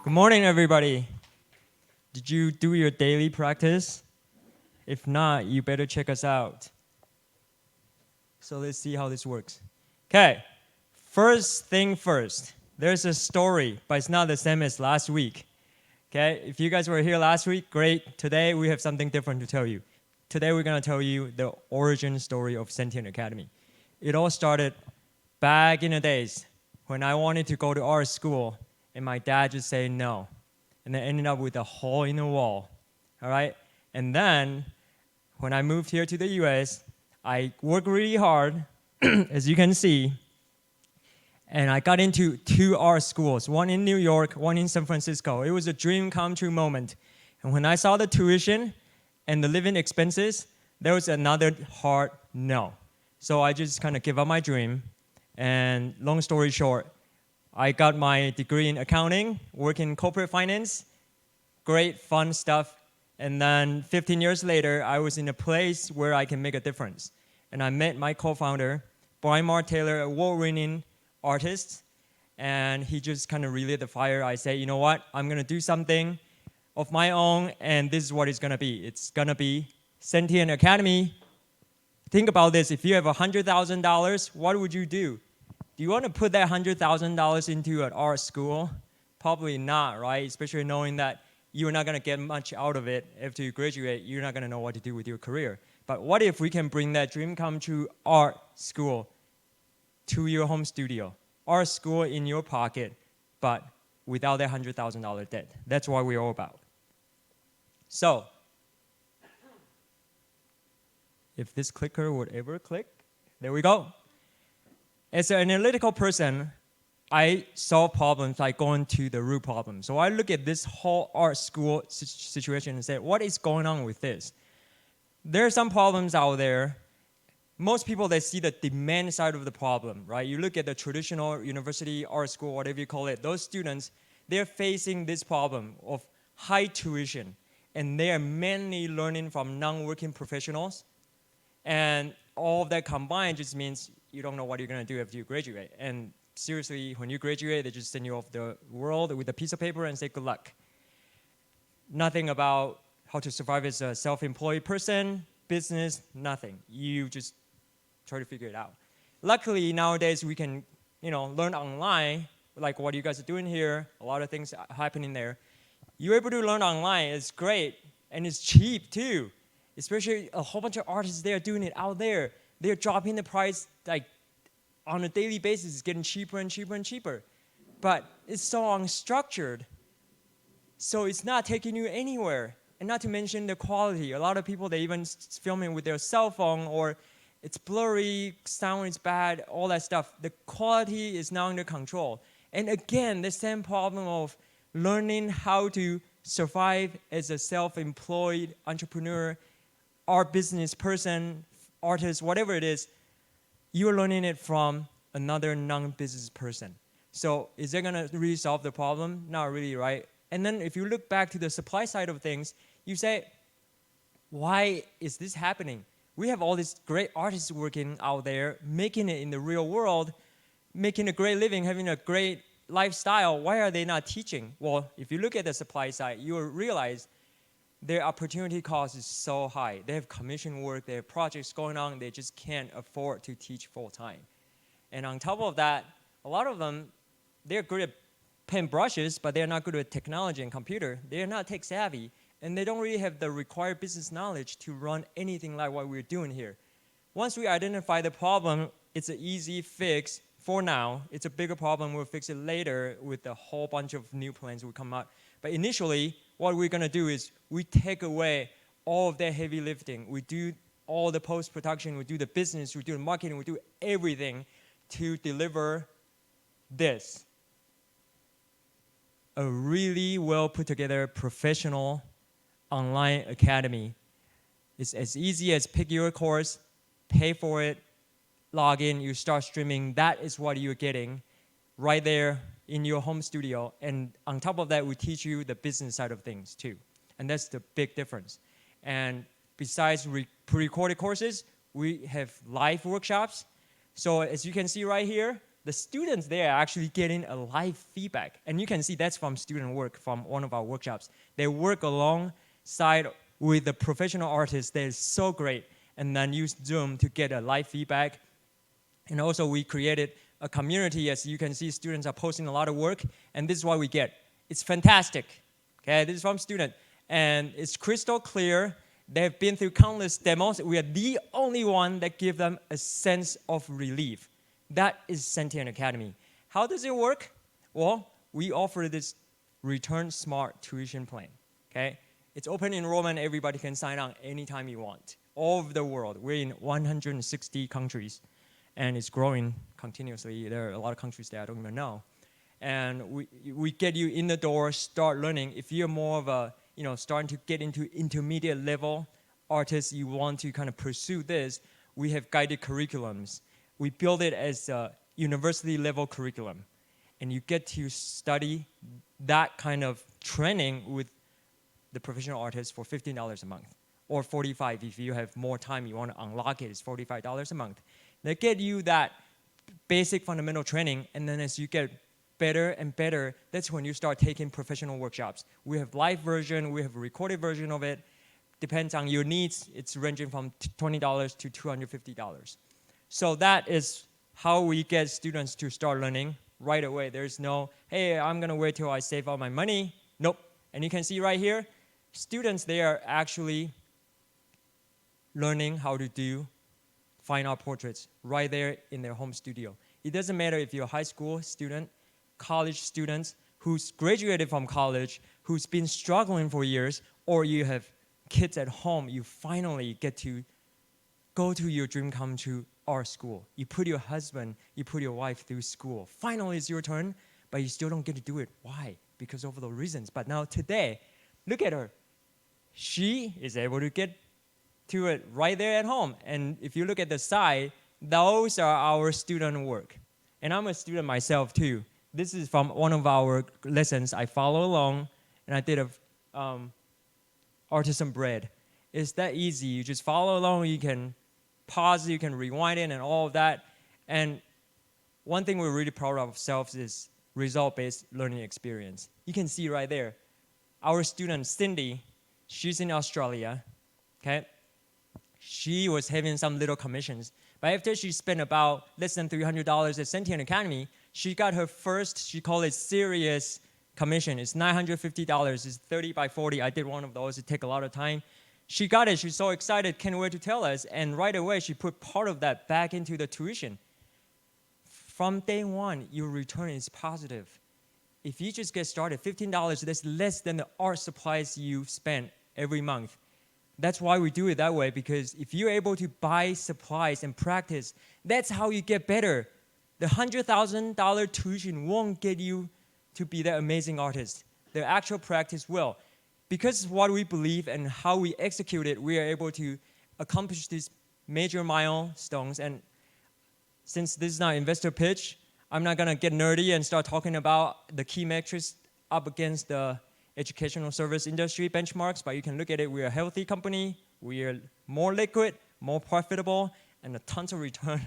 Good morning, everybody. Did you do your daily practice? If not, you better check us out. So let's see how this works. Okay, first thing first. There's a story, but it's not the same as last week. Okay, if you guys were here last week, great. Today we have something different to tell you. Today we're gonna tell you the origin story of Sentient Academy. It all started back in the days when I wanted to go to art school and my dad just said no. And then ended up with a hole in the wall, all right? And then when I moved here to the US, I worked really hard, as you can see, and I got into 2 art schools, one in New York, one in San Francisco. It was a dream come true moment. And when I saw the tuition and the living expenses, there was another hard no. So I just kind of gave up my dream. And long story short, I got my degree in accounting, working in corporate finance, great fun stuff. And then 15 years later, I was in a place where I can make a difference. And I met my co-founder, Brian Mark Taylor, award-winning artist. And he just kind of relit the fire. I say, you know what? I'm going to do something of my own, and this is what it's going to be. It's going to be Sentient Academy. Think about this. If you have $100,000, what would you do? Do you want to put that $100,000 into an art school? Probably not, right? Especially knowing that you're not going to get much out of it after you graduate. You're not going to know what to do with your career. But what if we can bring that dream come true art school to your home studio? Art school in your pocket, but without that $100,000 debt. That's what we're all about. So, if this clicker would ever click, there we go. As an analytical person, I solve problems like going to the root problem. So I look at this whole art school situation and say, what is going on with this? There are some problems out there. Most people, they see the demand side of the problem, right? You look at the traditional university, art school, whatever you call it, those students, they're facing this problem of high tuition. And they are mainly learning from non-working professionals. And all of that combined just means you don't know what you're going to do after you graduate. And seriously, when you graduate, they just send you off the world with a piece of paper and say good luck. Nothing about how to survive as a self-employed person, business, nothing. You just try to figure it out. Luckily, nowadays we can learn online, like what you guys are doing here, a lot of things happening there. You're able to learn online, it's great, and it's cheap too. Especially a whole bunch of artists, they are doing it out there. They're dropping the price like on a daily basis. It's getting cheaper and cheaper and cheaper. But it's so unstructured. So it's not taking you anywhere. And not to mention the quality. A lot of people, they even filming with their cell phone, or it's blurry, sound is bad, all that stuff. The quality is not under control. And again, the same problem of learning how to survive as a self-employed entrepreneur, art business person, artist, whatever it is, you're learning it from another non-business person. So is that gonna really solve the problem? Not really, right? And then if you look back to the supply side of things, you say, why is this happening? We have all these great artists working out there, making it in the real world, making a great living, having a great lifestyle. Why are they not teaching? Well, if you look at the supply side, you'll realize their opportunity cost is so high. They have commission work, they have projects going on, they just can't afford to teach full time. And on top of that, a lot of them, they're good at paint brushes, but they're not good at technology and computer. They're not tech savvy, and they don't really have the required business knowledge to run anything like what we're doing here. Once we identify the problem, it's an easy fix for now. It's a bigger problem, we'll fix it later with a whole bunch of new plans will come out. But initially, what we're gonna do is we take away all of that heavy lifting. We do all the post-production, we do the business, we do the marketing, we do everything to deliver this. A really well put together professional online academy. It's as easy as pick your course, pay for it, log in, you start streaming. That is what you're getting right there in your home studio. And on top of that, we teach you the business side of things too. And that's the big difference. And besides pre-recorded courses, we have live workshops. So as you can see right here, the students there are actually getting a live feedback. And you can see that's from student work from one of our workshops. They work alongside with the professional artists. They're so great. And then use Zoom to get a live feedback. And also we created a community. As you can see, students are posting a lot of work. And this is what we get. It's fantastic. Okay, this is from student. And it's crystal clear. They've been through countless demos. We are the only one that give them a sense of relief. That is Sentient Academy. How does it work? Well, we offer this return smart tuition plan. Okay, it's open enrollment. Everybody can sign on anytime you want. All over the world. We're in 160 countries, and it's growing continuously. There are a lot of countries that I don't even know. And we get you in the door, start learning. If you're more of a, starting to get into intermediate level artists, you want to kind of pursue this, we have guided curriculums. We build it as a university level curriculum. And you get to study that kind of training with the professional artists for $15 a month. Or $45 if you have more time, you want to unlock it, it's $45 a month. They get you that basic fundamental training, and then as you get better and better, that's when you start taking professional workshops. We have live version, we have a recorded version of it. Depends on your needs. It's ranging from $20 to $250. So that is how we get students to start learning right away. There's no, hey, I'm going to wait till I save all my money. Nope. And you can see right here, students, they are actually learning how to do fine art portraits right there in their home studio. It doesn't matter if you're a high school student, college students who's graduated from college, who's been struggling for years, or you have kids at home, you finally get to go to your dream come true art school. You put your husband, you put your wife through school. Finally, it's your turn, but you still don't get to do it. Why? Because of the reasons. But now today, look at her. She is able to get to it right there at home. And if you look at the side, those are our student work. And I'm a student myself too. This is from one of our lessons. I follow along, and I did a artisan bread. It's that easy. You just follow along. You can pause, you can rewind it, and all of that. And one thing we're really proud of ourselves is result-based learning experience. You can see right there, our student Cindy, she's in Australia, okay? She was having some little commissions, but after she spent about less than $300 at Sentient Academy, she got her first, she called it serious commission. It's $950, it's 30 by 40. I did one of those, it took a lot of time. She got it, she's so excited, can't wait to tell us, and right away she put part of that back into the tuition. From day one, your return is positive. If you just get started, $15, that's less than the art supplies you spend every month. That's why we do it that way, because if you're able to buy supplies and practice, that's how you get better. The $100,000 tuition won't get you to be that amazing artist. The actual practice will. Because of what we believe and how we execute it, we are able to accomplish these major milestones. And since this is not an investor pitch, I'm not going to get nerdy and start talking about the key metrics up against the educational service industry benchmarks, but you can look at it. We're a healthy company. We are more liquid, more profitable, and a tons of return.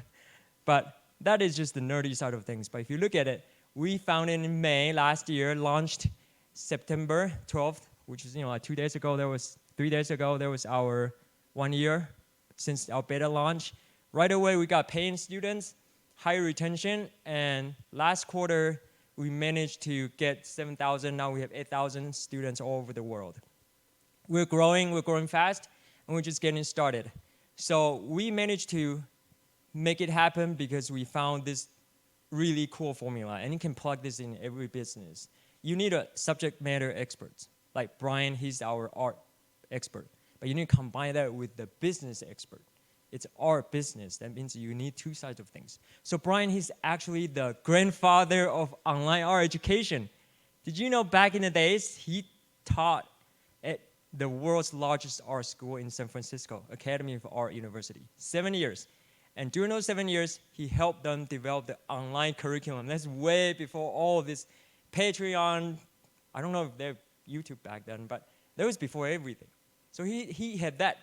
But that is just the nerdy side of things. But if you look at it, we founded in May last year, launched September 12th, which is like 2 days ago. 3 days ago, there was our 1 year since our beta launch. Right away, we got paying students, high retention, and last quarter, we managed to get 7,000. Now we have 8,000 students all over the world. We're growing fast, and we're just getting started. So we managed to make it happen because we found this really cool formula, and you can plug this in every business. You need a subject matter expert. Like Brian, he's our art expert. But you need to combine that with the business expert. It's art business. That means you need two sides of things. So Brian, he's actually the grandfather of online art education. Did you know back in the days, he taught at the world's largest art school in San Francisco, Academy of Art University, 7 years. And during those 7 years, he helped them develop the online curriculum. That's way before all this Patreon. I don't know if they have YouTube back then, but that was before everything. So he had that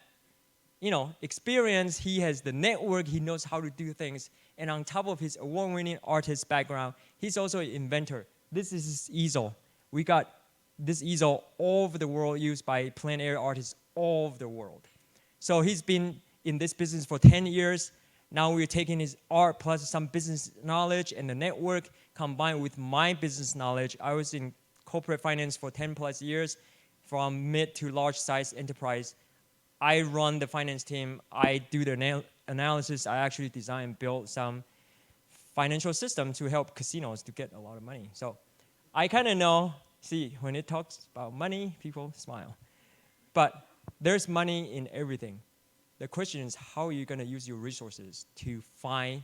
experience, he has the network, he knows how to do things. And on top of his award-winning artist background, he's also an inventor. This is his easel. We got this easel all over the world used by plein air artists all over the world. So he's been in this business for 10 years. Now we're taking his art plus some business knowledge and the network combined with my business knowledge. I was in corporate finance for 10 plus years, from mid to large size enterprise. I run the finance team. I do the analysis. I actually design and build some financial system to help casinos to get a lot of money. So I kind of know, see, when it talks about money, people smile. But there's money in everything. The question is, how are you going to use your resources to find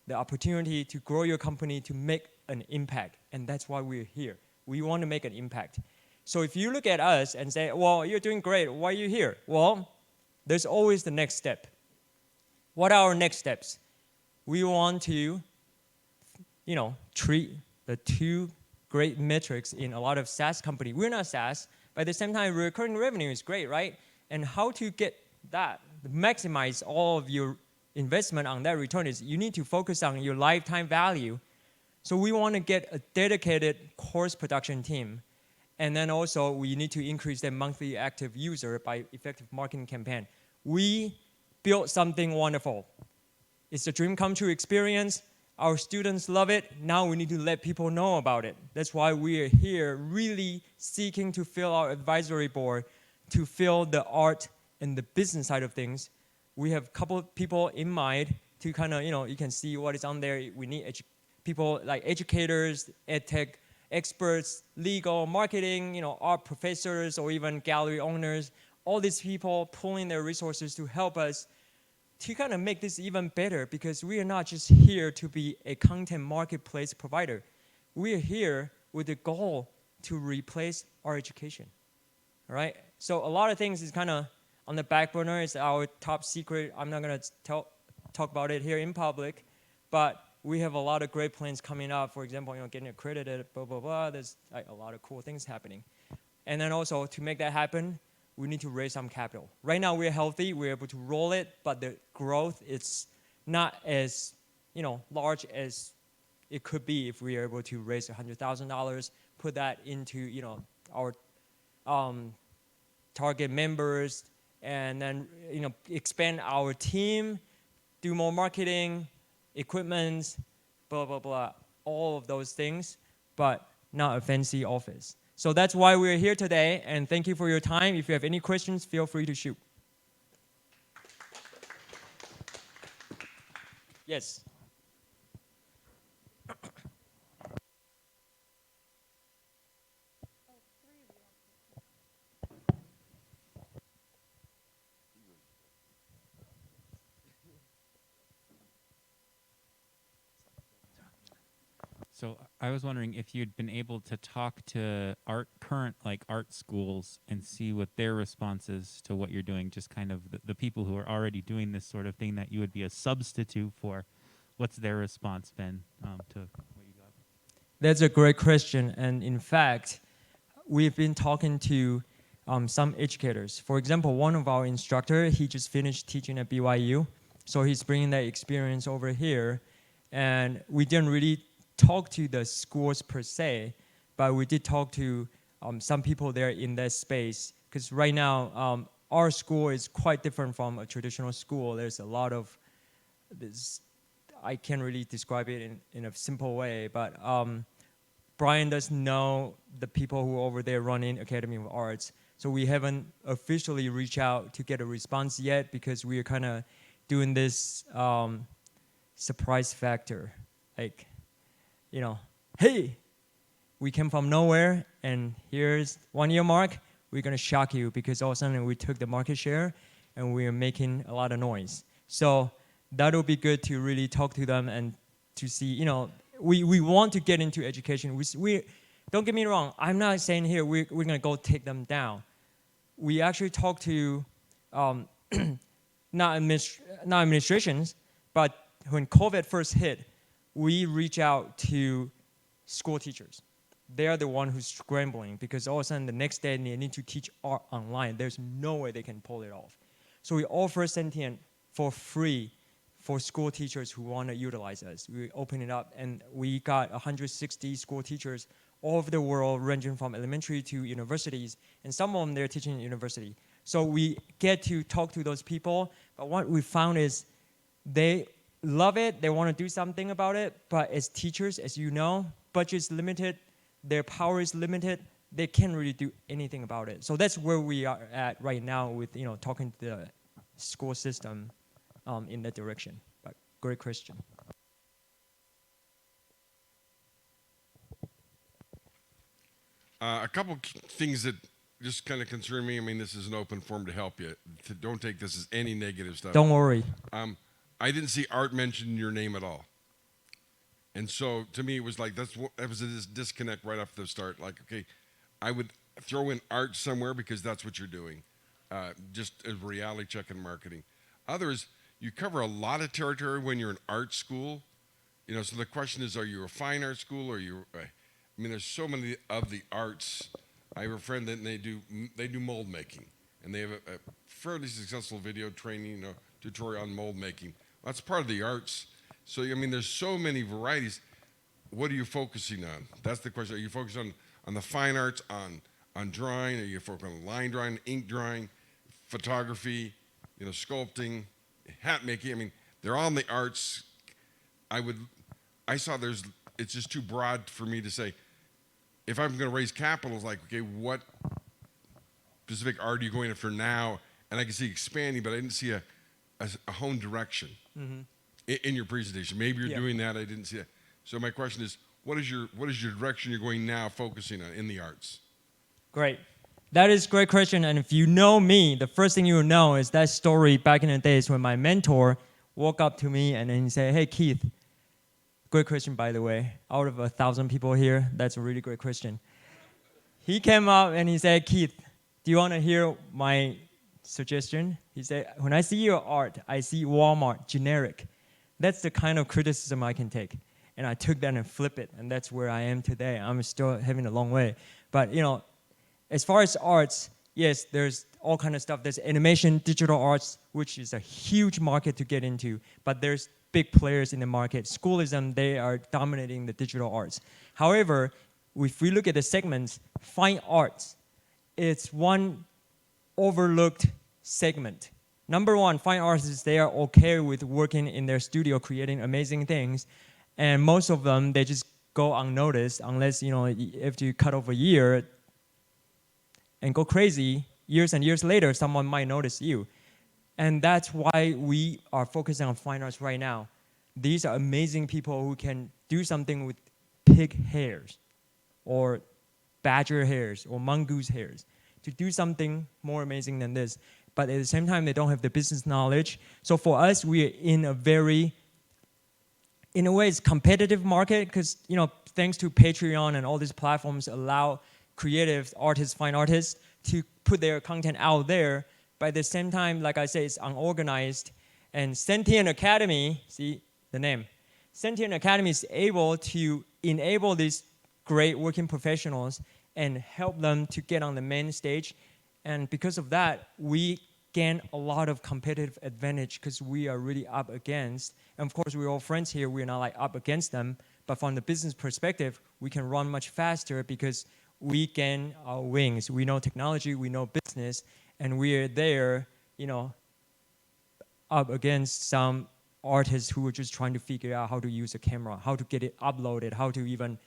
the opportunity to grow your company, to make an impact? And that's why we're here. We want to make an impact. So if you look at us and say, well, you're doing great, why are you here? Well, there's always the next step. What are our next steps? We want to, treat the two great metrics in a lot of SaaS companies. We're not SaaS, but at the same time, recurring revenue is great, right? And how to get that, maximize all of your investment on that return is you need to focus on your lifetime value. So we want to get a dedicated course production team. And then also we need to increase the monthly active user by effective marketing campaign. We built something wonderful. It's a dream come true experience. Our students love it. Now we need to let people know about it. That's why we are here really seeking to fill our advisory board, to fill the art and the business side of things. We have a couple of people in mind to kind of, you can see what is on there. We need people like educators, ed tech experts, legal, marketing, art professors, or even gallery owners. All these people pulling their resources to help us to kind of make this even better, because we are not just here to be a content marketplace provider. We are here with the goal to replace our education, all right? So a lot of things is kind of on the back burner. It's our top secret. I'm not going to talk about it here in public, but we have a lot of great plans coming up. For example, getting accredited, blah, blah, blah. There's like a lot of cool things happening. And then also to make that happen, we need to raise some capital. Right now we're healthy, we're able to roll it, but the growth is not as large as it could be if we are able to raise $100,000, put that into our target members, and then expand our team, do more marketing, equipment, blah, blah, blah, all of those things, but not a fancy office. So that's why we're here today, and thank you for your time. If you have any questions, feel free to shoot. Yes. So I was wondering if you'd been able to talk to current art schools and see what their response is to what you're doing, just kind of the people who are already doing this sort of thing that you would be a substitute for. What's their response been to what you got? That's a great question. And in fact, we've been talking to some educators. For example, one of our instructors, he just finished teaching at BYU. So he's bringing that experience over here. And we didn't really talk to the schools per se, but we did talk to some people there in that space. Because right now, our school is quite different from a traditional school. There's a lot of this, I can't really describe it in a simple way, but Brian does know the people who are over there running Academy of Arts. So we haven't officially reached out to get a response yet, because we are kind of doing this surprise factor. Like, hey, we came from nowhere, and here's 1 year mark. We're going to shock you, because all of a sudden we took the market share, and we are making a lot of noise. So that'll be good to really talk to them and to see, we want to get into education. We don't get me wrong. I'm not saying here we're going to go take them down. We actually talk to not administrations, but when COVID first hit, we reach out to school teachers. They are the one who's scrambling, because all of a sudden the next day they need to teach art online. There's no way they can pull it off. So we offer Sentient for free for school teachers who want to utilize us. We open it up, and we got 160 school teachers all over the world, ranging from elementary to universities, and some of them they're teaching at university. So we get to talk to those people, but what we found is they love it, they want to do something about it, but as teachers, as you know, budget is limited, their power is limited, they can't really do anything about it. So that's where we are at right now with talking to the school system in that direction. But great question. A couple things that just kind of concern me. I mean, this is an open forum to help you. Don't take this as any negative stuff. Don't worry. I didn't see art mentioned in your name at all. And so to me, it was like, that was a disconnect right off the start. Like, okay, I would throw in art somewhere because that's what you're doing, just as reality check and marketing. Others, you cover a lot of territory when you're an art school. So the question is, are you a fine art school, or I mean, there's so many of the arts. I have a friend that they do mold making, and they have a fairly successful video training, tutorial on mold making. That's part of the arts. So, I mean, there's so many varieties. What are you focusing on? That's the question. Are you focused on the fine arts, on drawing? Are you focused on line drawing, ink drawing, photography, sculpting, hat making? I mean, they're all in the arts. It's just too broad for me to say. If I'm going to raise capital, it's like, okay, what specific art are you going after now? And I can see expanding, but I didn't see a honed direction in your presentation. Maybe you're doing that. I didn't see it. So my question is, what is your direction you're going now, focusing on in the arts? Great. That is a great question. And if you know me, the first thing you will know is that story back in the days when my mentor walked up to me and then he said, "Hey, Keith," great question, by the way. Out of 1,000 people here, that's a really great question. He came up and he said, "Keith, do you want to hear my suggestion?" He said, "When I see your art, I see Walmart, generic. That's the kind of criticism I can take." And I took that and flipped it, and that's where I am today. I'm still having a long way. But, as far as arts, yes, there's all kind of stuff. There's animation, digital arts, which is a huge market to get into. But there's big players in the market. Schoolism, they are dominating the digital arts. However, if we look at the segments, fine arts, it's one overlooked segment. Number one, fine artists, they are okay with working in their studio, creating amazing things. And most of them, they just go unnoticed unless, if you cut off a year and go crazy, years and years later, someone might notice you. And that's why we are focusing on fine arts right now. These are amazing people who can do something with pig hairs or badger hairs or mongoose hairs to do something more amazing than this. But at the same time, they don't have the business knowledge. So for us, we are in a very, in a way, it's competitive market because, thanks to Patreon and all these platforms allow creative artists, fine artists to put their content out there. But at the same time, like I say, it's unorganized. And Sentient Academy, see the name, Sentient Academy is able to enable these great working professionals and help them to get on the main stage. And because of that, we gain a lot of competitive advantage because we are really up against, and of course we're all friends here, we're not like up against them, but from the business perspective, we can run much faster because we gain our wings. We know technology, we know business, and we're there, up against some artists who are just trying to figure out how to use a camera, how to get it uploaded, how to even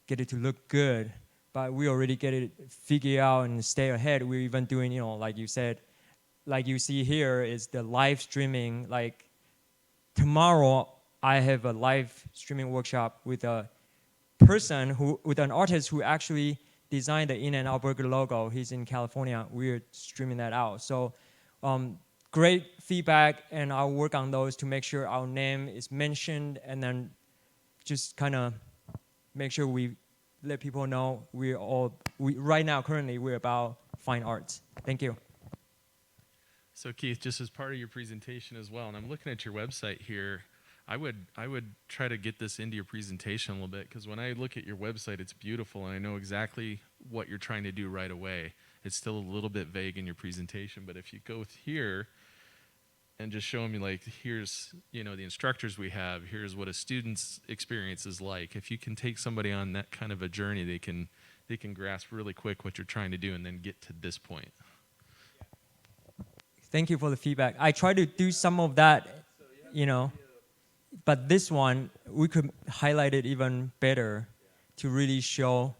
get it to look good. But we already get it figured out and stay ahead. We're even doing, like you said, like you see here is the live streaming. Like tomorrow, I have a live streaming workshop with a person with an artist who actually designed the In-N-Out Burger logo. He's in California. We're streaming that out. So great feedback, and I'll work on those to make sure our name is mentioned, and then just kind of make sure we let people know right now, currently, we're about fine arts. Thank you. So Keith, just as part of your presentation as well, and I'm looking at your website here, I would try to get this into your presentation a little bit, because when I look at your website, it's beautiful, and I know exactly what you're trying to do right away. It's still a little bit vague in your presentation, but if you go here, and just show them like, here's, you know, the instructors we have, here's what a student's experience is like. If you can take somebody on that kind of a journey, they can grasp really quick what you're trying to do and then get to this point. Thank you for the feedback. I try to do some of that, you know, but this one, we could highlight it even better to really show.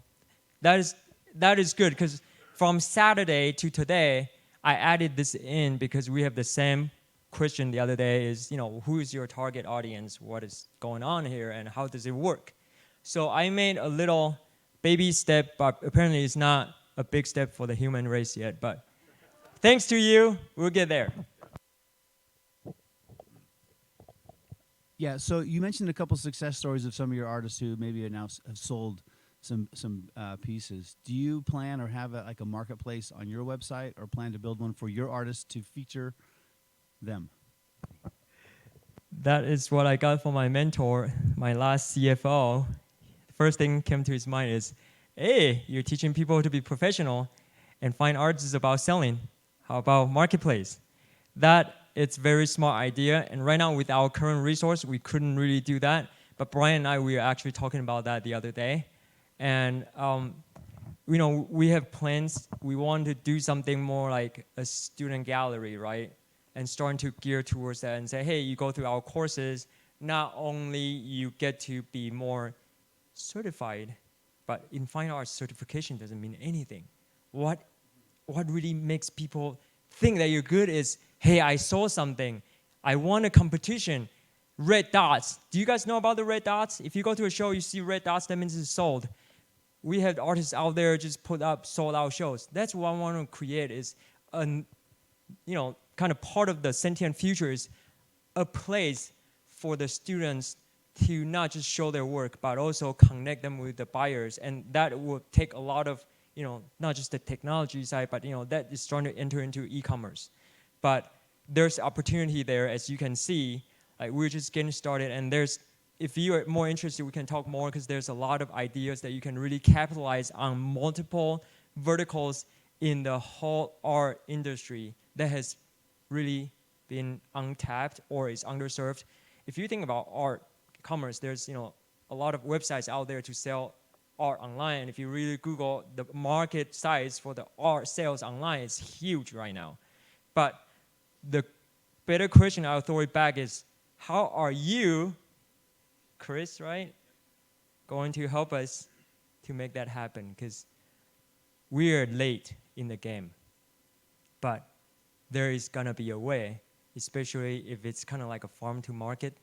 That is good, because from Saturday to today, I added this in because we have the same question the other day is, you know, who is your target audience? What is going on here and how does it work? So I made a little baby step, but apparently it's not a big step for the human race yet, but thanks to you, we'll get there. Yeah, so you mentioned a couple success stories of some of your artists who maybe have now have sold some pieces. Do you plan or have like a marketplace on your website, or plan to build one for your artists to feature them? That is what I got from my mentor, my last CFO. The first thing came to his mind is, hey, you're teaching people to be professional, and fine arts is about selling. How about marketplace? That it's very smart idea, and right now with our current resource, we couldn't really do that. But Brian and I, we were actually talking about that the other day, and you know, we have plans. We want to do something more like a student gallery, right? And starting to gear towards that and say, hey, you go through our courses, not only you get to be more certified, but in fine arts, certification doesn't mean anything. What really makes people think that you're good is, hey, I saw something, I won a competition, red dots. Do you guys know about the red dots? If you go to a show, you see red dots, that means it's sold. We have artists out there just put up sold out shows. That's what I want to create is, you know, kind of part of the Sentient Future is a place for the students to not just show their work, but also connect them with the buyers. And that will take a lot of, you know, not just the technology side, but, you know, that is starting to enter into e-commerce. But there's opportunity there, as you can see. Like, we're just getting started, and there's, if you are more interested, we can talk more, because there's a lot of ideas that you can really capitalize on multiple verticals in the whole art industry that has really been untapped or is underserved. If you think about art commerce, there's, you know, a lot of websites out there to sell art online. If you really Google the market size for the art sales online, it's huge right now. But the better question I'll throw it back is, how are you, Chris, right, going to help us to make that happen? Because we're late in the game, but there is gonna be a way, especially if it's kind of like a farm to market.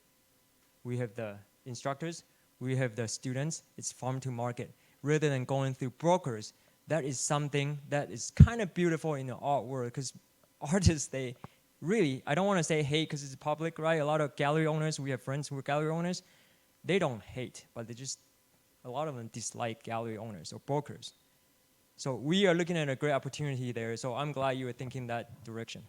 We have the instructors, we have the students, it's farm to market. Rather than going through brokers, that is something that is kind of beautiful in the art world, because artists, they really, I don't want to say hate because it's public, right? A lot of gallery owners, we have friends who are gallery owners, they don't hate, but they just, a lot of them dislike gallery owners or brokers. So we are looking at a great opportunity there, so I'm glad you were thinking that direction.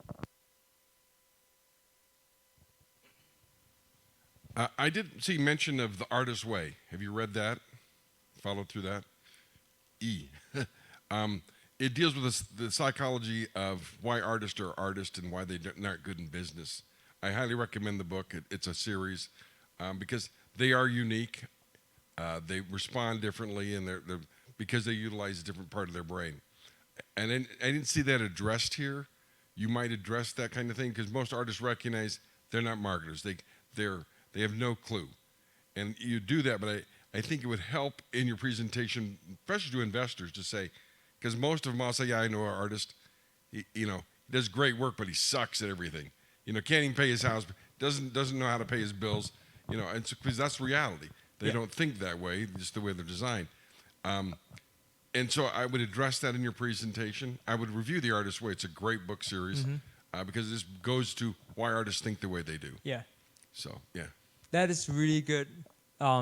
I did see mention of The Artist's Way. Have you read that? Followed through that? It deals with the psychology of why artists are artists and why they're not good in business. I highly recommend the book. It's a series because they are unique. They respond differently, and they're because they utilize a different part of their brain. And I didn't see that addressed here. You might address that kind of thing, because most artists recognize they're not marketers. They have no clue. And you do that, but I think it would help in your presentation, especially to investors, to say, because most of them all say, yeah, I know our artist. He does great work, but he sucks at everything. Can't even pay his house, doesn't know how to pay his bills. And because that's reality. They don't think that way, just the way they're designed. And so I would address that in your presentation. I would review The Artist's Way. It's a great book series because this goes to why artists think the way they do. Yeah. So, yeah. That is really good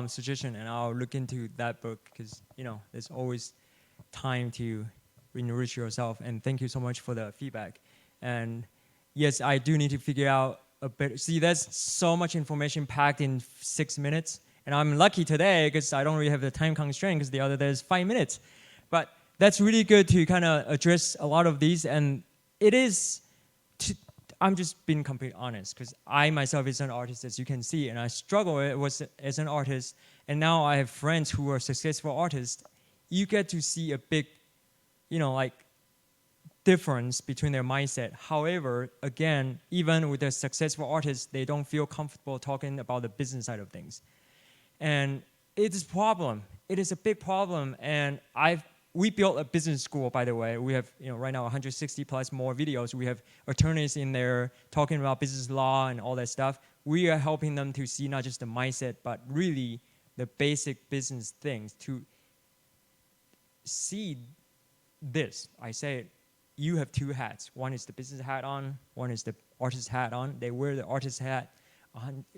suggestion, and I'll look into that book because, there's always time to enrich yourself, and thank you so much for the feedback. And yes, I do need to figure out a bit. See, there's so much information packed in 6 minutes, and I'm lucky today because I don't really have the time constraint because the other day is 5 minutes. But that's really good to kind of address a lot of these, and it is, I'm just being completely honest because I myself is an artist, as you can see, and I struggle as an artist. And now I have friends who are successful artists. You get to see a big, like difference between their mindset. However, again, even with the successful artists, they don't feel comfortable talking about the business side of things. And it is a problem. It is a big problem. And we built a business school, by the way. We have, right now 160 plus more videos. We have attorneys in there talking about business law and all that stuff. We are helping them to see not just the mindset, but really the basic business things to see this. I say, you have two hats. One is the business hat on, one is the artist hat on. They wear the artist hat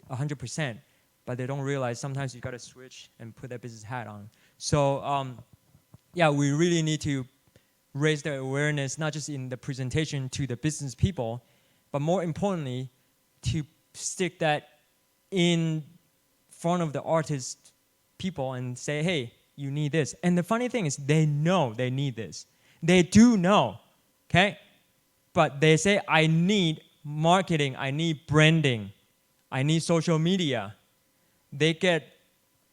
100%, but they don't realize sometimes you gotta switch and put that business hat on. So yeah, we really need to raise the awareness, not just in the presentation to the business people, but more importantly, to stick that in front of the artist people and say, hey, you need this. And the funny thing is they know they need this. They do know, okay? But they say, I need marketing, I need branding, I need social media. They get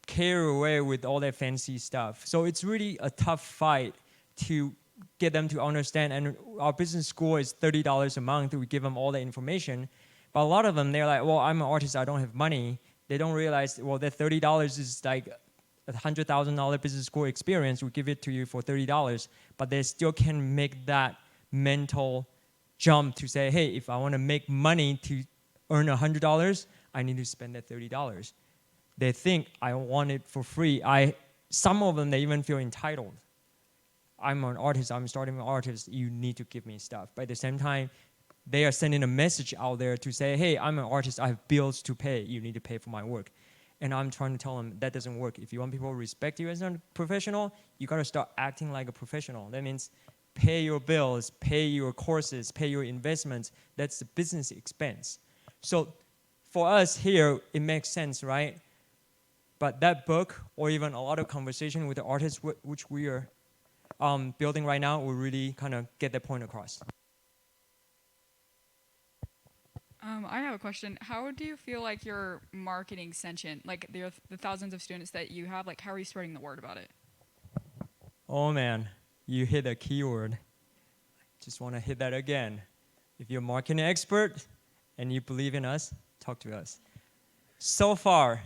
carried away with all that fancy stuff. So it's really a tough fight to get them to understand. And our business school is $30 a month. We give them all the information. But a lot of them, they're like, well, I'm an artist, I don't have money. They don't realize, well, that $30 is like a $100,000 business school experience. We give it to you for $30. But they still can make that mental jump to say, hey, if I want to make money to earn $100, I need to spend that $30. They think I want it for free. Some of them, they even feel entitled. I'm an artist, I'm starting an artist, you need to give me stuff. But at the same time, they are sending a message out there to say, hey, I'm an artist, I have bills to pay, you need to pay for my work. And I'm trying to tell them that doesn't work. If you want people to respect you as a professional, you gotta start acting like a professional. That means pay your bills, pay your courses, pay your investments. That's the business expense. So for us here, it makes sense, right? But that book, or even a lot of conversation with the artists which we are building right now, will really kind of get that point across. I have a question. How do you feel like you're marketing Sentient? Like the thousands of students that you have, like how are you spreading the word about it? Oh man, you hit a keyword. Just want to hit that again. If you're a marketing expert and you believe in us, talk to us. So far,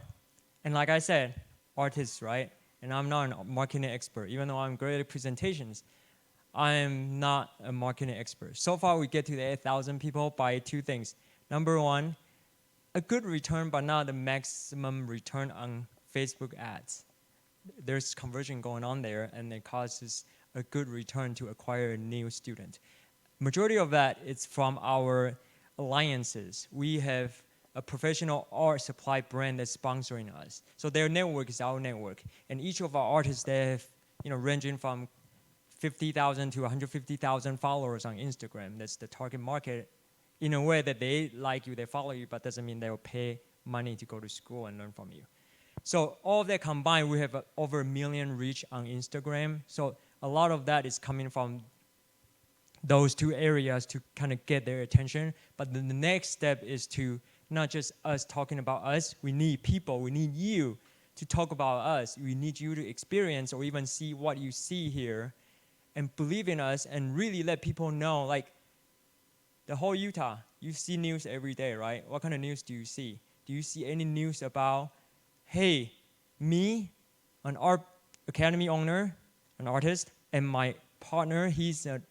and like I said, artists, right? And I'm not a marketing expert. Even though I'm great at presentations, I'm not a marketing expert. So far, we get to the 8,000 people by two things. Number one, a good return, but not the maximum return on Facebook ads. There's conversion going on there, and it causes a good return to acquire a new student. Majority of that is from our alliances. We have a professional art supply brand that's sponsoring us. So their network is our network. And each of our artists, they have, ranging from 50,000 to 150,000 followers on Instagram. That's the target market. In a way that they like you, they follow you, but doesn't mean they'll pay money to go to school and learn from you. So all of that combined, we have over 1 million reach on Instagram. So a lot of that is coming from those two areas to kind of get their attention. But then the next step is to not just us talking about us. We need people. We need you to talk about us. We need you to experience or even see what you see here and believe in us and really let people know, like, the whole Utah, you see news every day, right? What kind of news do you see? Do you see any news about, hey, me, an art academy owner, an artist, and my partner, he's a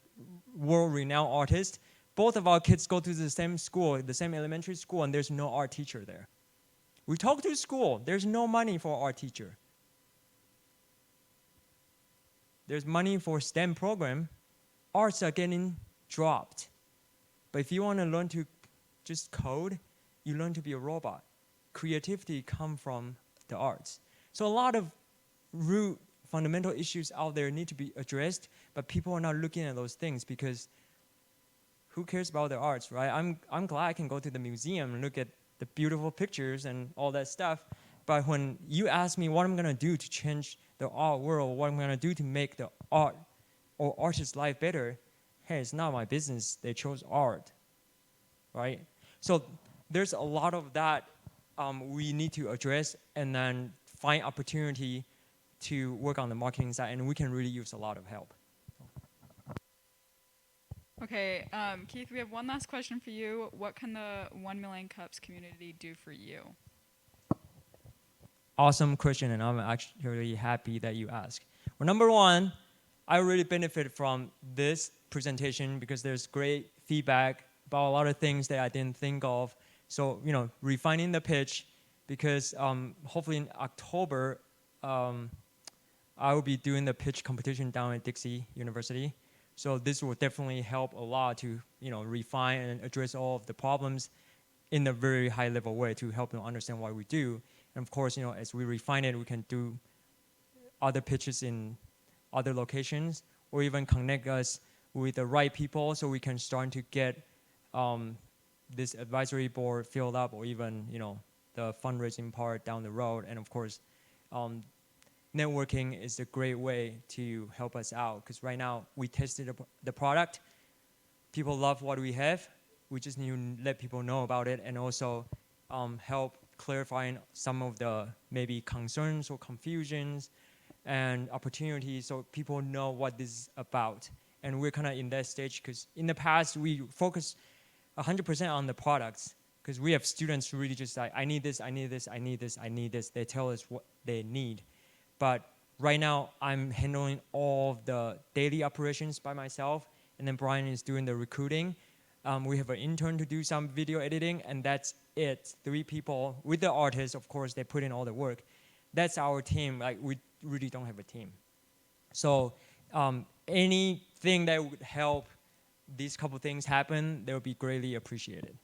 world-renowned artist. Both of our kids go to the same school, the same elementary school, and there's no art teacher there. We talk to school, there's no money for art teacher. There's money for STEM program. Arts are getting dropped. But if you want to learn to just code, you learn to be a robot. Creativity comes from the arts. So a lot of root fundamental issues out there need to be addressed, but people are not looking at those things because who cares about the arts, right? I'm glad I can go to the museum and look at the beautiful pictures and all that stuff. But when you ask me what I'm gonna do to change the art world, what I'm gonna do to make the art or artist's life better, hey, it's not my business. They chose art, right? So there's a lot of that we need to address and then find opportunity to work on the marketing side, and we can really use a lot of help. Okay, Keith, we have one last question for you. What can the 1 Million Cups community do for you? Awesome question, and I'm actually happy that you asked. Well, number one, I really benefit from this presentation because there's great feedback about a lot of things that I didn't think of. So, refining the pitch, because hopefully in October, I will be doing the pitch competition down at Dixie University. So this will definitely help a lot to, refine and address all of the problems in a very high level way to help them understand what we do. And of course, as we refine it, we can do other pitches in other locations, or even connect us with the right people so we can start to get this advisory board filled up, or even, the fundraising part down the road. And of course, networking is a great way to help us out, because right now we tested the product. People love what we have. We just need to let people know about it, and also help clarifying some of the maybe concerns or confusions and opportunities, so people know what this is about. And we're kind of in that stage, because in the past we focus 100% on the products, because we have students who really just like, I need this, I need this, I need this, I need this. They tell us what they need. But right now I'm handling all of the daily operations by myself, and then Brian is doing the recruiting. We have an intern to do some video editing, and that's it. 3 people with the artists, of course, they put in all the work. That's our team. Like, we really don't have a team. So anything that would help these couple things happen, that would be greatly appreciated.